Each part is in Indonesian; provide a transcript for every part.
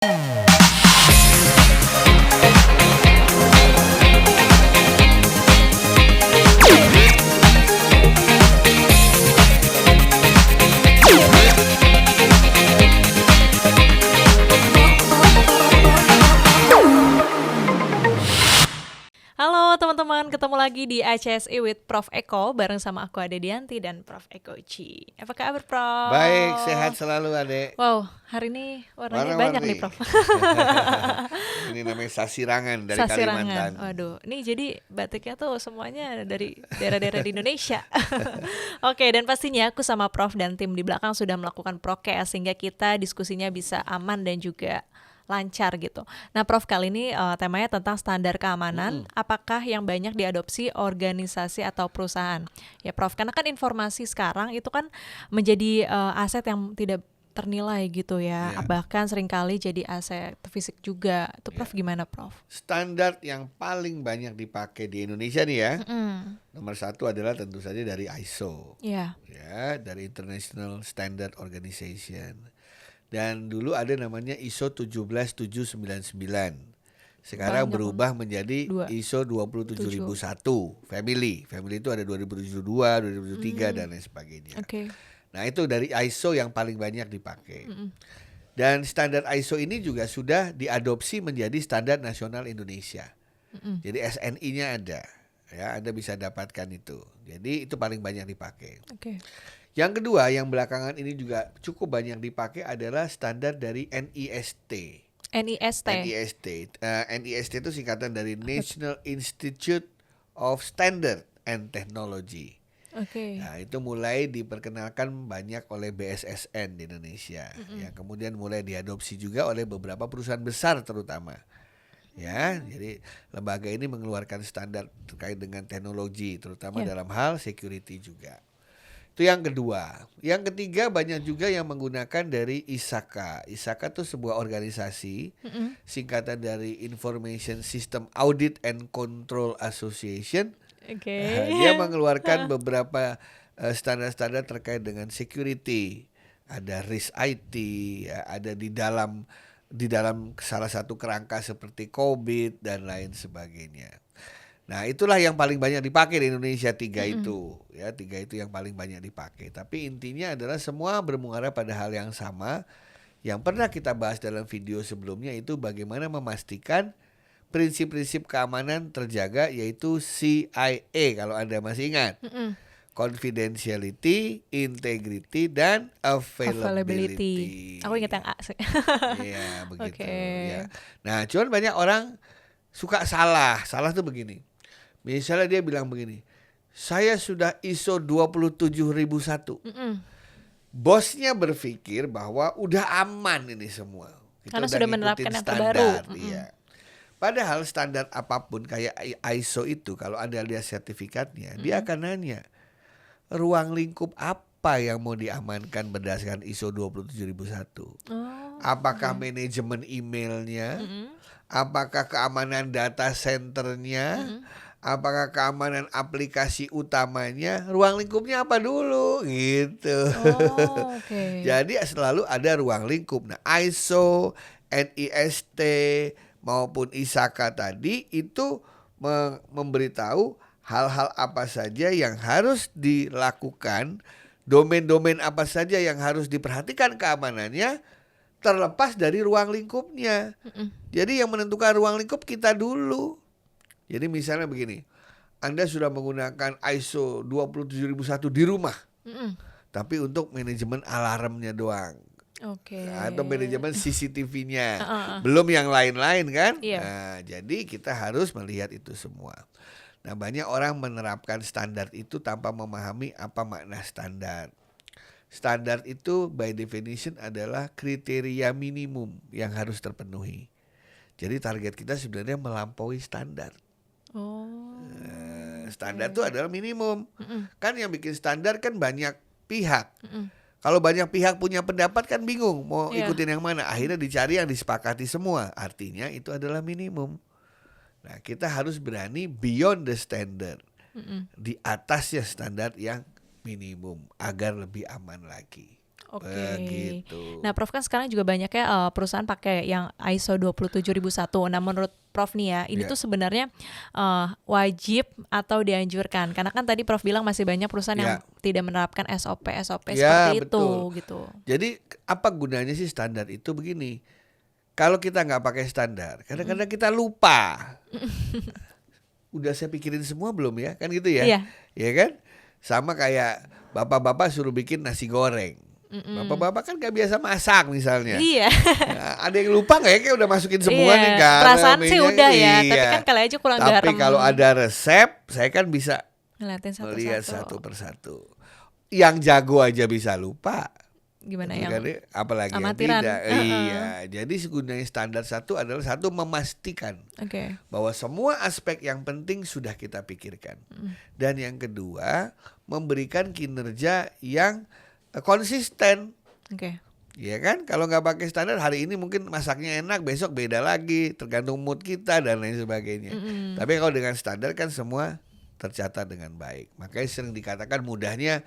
Halo teman-teman, ketemu lagi di ACSI with Prof. Eko bareng sama aku Ade Dianti dan Prof. Eko Uci. Apa kabar Prof? Baik, sehat selalu Ade. Wow, hari ini warnanya banyak nih Prof. Ini namanya sasirangan dari Sasirangan. Kalimantan. Waduh, ini jadi batiknya tuh semuanya dari daerah-daerah di Indonesia. Oke, dan pastinya aku sama Prof dan tim di belakang sudah melakukan prokes sehingga kita diskusinya bisa aman dan juga lancar gitu. Nah Prof, kali ini temanya tentang standar keamanan. Apakah yang banyak diadopsi organisasi atau perusahaan? Ya Prof, karena kan informasi sekarang itu kan menjadi aset yang tidak ternilai gitu ya. Ya. Bahkan seringkali jadi aset fisik juga. Itu Prof gimana Prof? Standar yang paling banyak dipakai di Indonesia nih ya. Mm. Nomor satu adalah tentu saja dari ISO. Ya. Ya, dari International Standard Organization. Dan dulu ada namanya ISO 17799. Sekarang Banyak berubah menjadi ISO 27001 Family. Family itu ada 2072, 2073 dan lain sebagainya. Oke. Nah, itu dari ISO yang paling banyak dipakai. Dan standar ISO ini juga sudah diadopsi menjadi standar nasional Indonesia. Jadi SNI-nya ada. Ya, Anda bisa dapatkan itu. Jadi itu paling banyak dipakai. Oke. Yang kedua, yang belakangan ini juga cukup banyak dipakai adalah standar dari NIST. NIST. NIST itu singkatan dari National Institute of Standard and Technology. Oke. Nah, itu mulai diperkenalkan banyak oleh BSSN di Indonesia. Yang kemudian mulai diadopsi juga oleh beberapa perusahaan besar terutama. Ya, jadi lembaga ini mengeluarkan standar terkait dengan teknologi, terutama dalam hal security juga. Itu yang kedua. Yang ketiga, banyak juga yang menggunakan dari ISACA. ISACA itu sebuah organisasi singkatan dari Information System Audit and Control Association. Oke. Dia mengeluarkan beberapa standar-standar terkait dengan security. Ada risk IT, ya, ada di dalam salah satu kerangka seperti COVID dan lain sebagainya. Nah, itulah yang paling banyak dipakai di Indonesia, tiga itu yang paling banyak dipakai. Tapi intinya adalah semua bermuara pada hal yang sama. Yang pernah kita bahas dalam video sebelumnya itu bagaimana memastikan prinsip-prinsip keamanan terjaga, yaitu CIA kalau Anda masih ingat. Confidentiality, integrity, dan availability. Aku ingat yang A sih. Iya, begitu. Oke. Ya. Nah, cuman banyak orang suka salah. Salah tuh begini. Misalnya dia bilang begini, saya sudah ISO 27001. Bosnya berpikir bahwa udah aman ini semua. Karena sudah menerapkan yang terbaru. Iya. Padahal standar apapun kayak ISO itu, kalau Anda lihat sertifikatnya, dia akan nanya, ruang lingkup apa yang mau diamankan berdasarkan ISO 27001? Apakah manajemen emailnya? Apakah keamanan data centernya? Apakah keamanan aplikasi utamanya? Ruang lingkupnya apa dulu gitu. Jadi selalu ada ruang lingkup. Nah, ISO, NIST maupun ISACA tadi itu memberitahu hal-hal apa saja yang harus dilakukan, domain-domain apa saja yang harus diperhatikan keamanannya, terlepas dari ruang lingkupnya. Jadi yang menentukan ruang lingkup kita dulu. Jadi misalnya begini, Anda sudah menggunakan ISO 27001 di rumah, tapi untuk manajemen alarmnya doang. Atau manajemen CCTV-nya, belum yang lain-lain kan? Nah, jadi kita harus melihat itu semua. Nah, banyak orang menerapkan standar itu tanpa memahami apa makna standar. Standar itu by definition adalah kriteria minimum yang harus terpenuhi. Jadi target kita sebenarnya melampaui standar. Standar itu adalah minimum. Kan yang bikin standar kan banyak pihak. Kalau banyak pihak punya pendapat kan bingung mau ikutin yang mana. Akhirnya dicari yang disepakati semua. Artinya itu adalah minimum. Nah, kita harus berani beyond the standard. Di atasnya standar yang minimum agar lebih aman lagi. Oke. Begitu. Nah, Prof kan sekarang juga banyak ya perusahaan pakai yang ISO 27001. Nah, menurut Prof nih ya, ini Ya. tuh sebenarnya wajib atau dianjurkan? Karena kan tadi Prof bilang masih banyak perusahaan yang Ya. tidak menerapkan SOP Ya, seperti itu betul. gitu. Jadi apa gunanya sih standar itu begini? Kalau kita nggak pakai standar, kadang-kadang kita lupa. Udah saya pikirin semua belum ya? Kan gitu ya? Iya. Ya kan? Sama kayak bapak-bapak suruh bikin nasi goreng. Bapak-bapak kan gak biasa masak misalnya. Iya. Nah, ada yang lupa nggak ya? Kayak udah masukin semua nih garam. Perasaan sih minyak. udah ya, tapi Iya. kan kali aja kurang Tapi garam. kalau ada resep, saya kan bisa Ngeliatin melihat satu-satu. satu persatu. Yang jago aja bisa lupa. Gimana Tapi yang kan, apalagi yang amatiran. tidak. Iya. Jadi gunanya standar satu adalah satu memastikan Oke. bahwa semua aspek yang penting sudah kita pikirkan. Dan yang kedua, memberikan kinerja yang konsisten. Oke. Ya kan, kalau nggak pakai standar hari ini mungkin masaknya enak, besok beda lagi, tergantung mood kita dan lain sebagainya. Tapi kalau dengan standar kan semua tercatat dengan baik. Makanya sering dikatakan mudahnya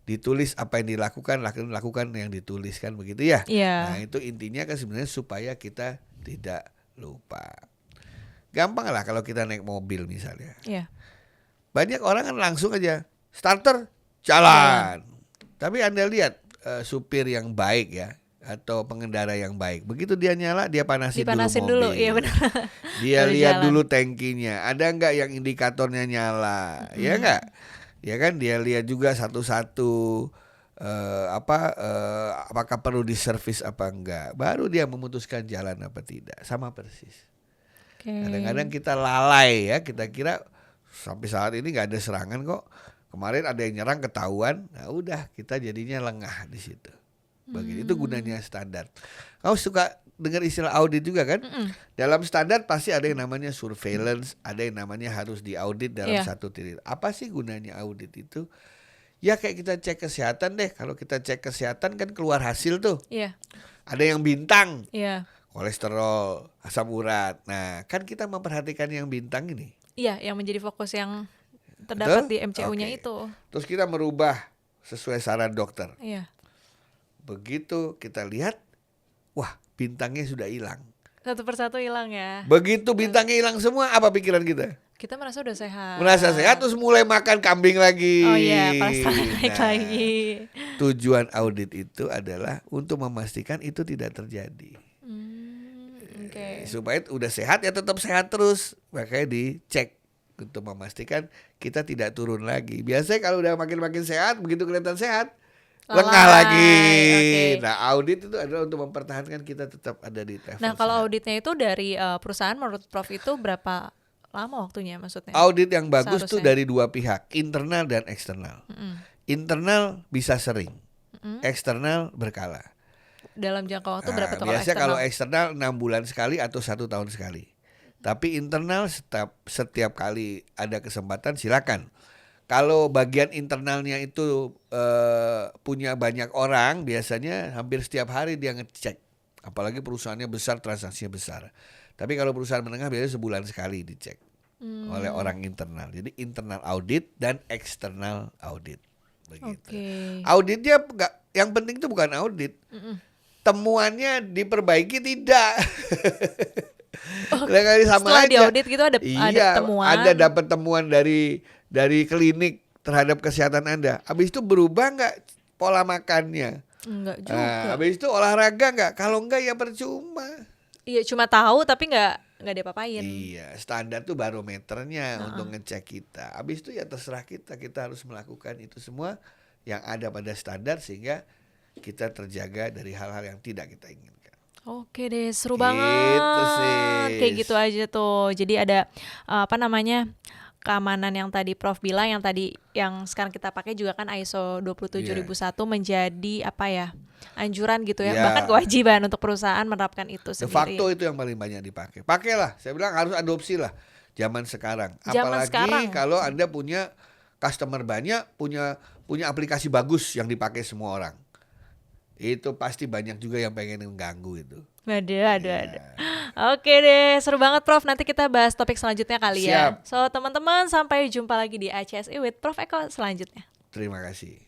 ditulis apa yang dilakukan, lakukan yang dituliskan, begitu ya. Iya. Nah itu intinya kan sebenarnya supaya kita tidak lupa. Gampang lah kalau kita naik mobil misalnya. Iya. Banyak orang kan langsung aja starter jalan. Tapi Anda lihat supir yang baik ya atau pengendara yang baik, begitu dia nyala dia panasin dulu. dulu mobil. Iya benar. Dia Baru lihat jalan. dulu tangkinya, ada nggak yang indikatornya nyala, ya nggak? Ya kan dia lihat juga satu-satu apakah perlu diservis apa enggak. Baru dia memutuskan jalan apa tidak. Sama persis. Oke. Kadang-kadang kita lalai ya, kita kira sampai saat ini nggak ada serangan kok. Kemarin ada yang nyerang ketahuan, nah udah kita jadinya lengah di situ. Begitu itu gunanya standar. Kau suka dengar istilah audit juga kan? Dalam standar pasti ada yang namanya surveillance, ada yang namanya harus diaudit dalam Iya. satu titik. Apa sih gunanya audit itu? Ya kayak kita cek kesehatan deh. Kalau kita cek kesehatan kan keluar hasil tuh. Iya. Ada yang bintang, Iya. kolesterol, asam urat. Nah, kan kita memperhatikan yang bintang ini. Iya, yang menjadi fokus yang terdapat Betul? di MCU-nya Oke. itu. Terus kita merubah sesuai saran dokter. Iya. Begitu kita lihat, wah bintangnya sudah hilang. Satu persatu hilang ya. Begitu bintangnya hilang semua, apa pikiran kita? Kita merasa udah sehat. Merasa sehat terus mulai makan kambing lagi. Oh iya, kolesterol naik Nah, lagi. Tujuan audit itu adalah untuk memastikan itu tidak terjadi. Oke. Supaya udah sehat ya tetap sehat terus. Makanya dicek untuk memastikan kita tidak turun lagi. Biasanya kalau udah makin-makin sehat, begitu kelihatan sehat, lengah Lalai, lagi. oke. Nah, audit itu adalah untuk mempertahankan kita tetap ada di level Nah, kalau sehat. auditnya itu dari perusahaan menurut Prof itu berapa lama waktunya maksudnya? Audit yang bagus tuh Seharusnya. dari dua pihak, internal dan eksternal. Internal bisa sering, eksternal berkala. Dalam jangka waktu berapa tuh kalau Biasanya kalau eksternal? eksternal 6 bulan sekali atau 1 tahun sekali. Tapi internal setiap kali ada kesempatan silakan. Kalau bagian internalnya itu punya banyak orang, biasanya hampir setiap hari dia ngecek. Apalagi perusahaannya besar, transaksinya besar. Tapi kalau perusahaan menengah biasanya sebulan sekali dicek oleh orang internal. Jadi internal audit dan eksternal audit. Begitu. Oke. Auditnya yang penting itu bukan audit. Temuannya diperbaiki tidak. Kali sama Setelah aja. diaudit gitu ada temuan. Ada dapat temuan dari klinik terhadap kesehatan Anda. Habis itu berubah nggak pola makannya? Enggak juga. Nah, habis itu olahraga nggak? Kalau enggak ya percuma. Iya, cuma tahu tapi nggak diapa-apain. Iya, standar tuh barometernya untuk ngecek kita. Habis itu ya terserah kita harus melakukan itu semua yang ada pada standar sehingga kita terjaga dari hal-hal yang tidak kita inginkan. Oke deh, seru Gitu, banget. sis. Kayak gitu aja tuh. Jadi ada keamanan yang tadi Prof bilang, yang sekarang kita pakai juga kan ISO 27001 menjadi anjuran gitu ya, Iya. bahkan kewajiban untuk perusahaan menerapkan itu De sendiri. facto itu yang paling banyak dipakai. Pakailah, saya bilang harus adopsi lah zaman sekarang. Zaman Apalagi sekarang. kalau Anda punya customer banyak, punya aplikasi bagus yang dipakai semua orang. Itu pasti banyak juga yang pengen mengganggu itu. Aduh. Oke deh, seru banget Prof. Nanti kita bahas topik selanjutnya kali ya. Siap. So teman-teman, sampai jumpa lagi di ACSI with Prof Eko selanjutnya. Terima kasih.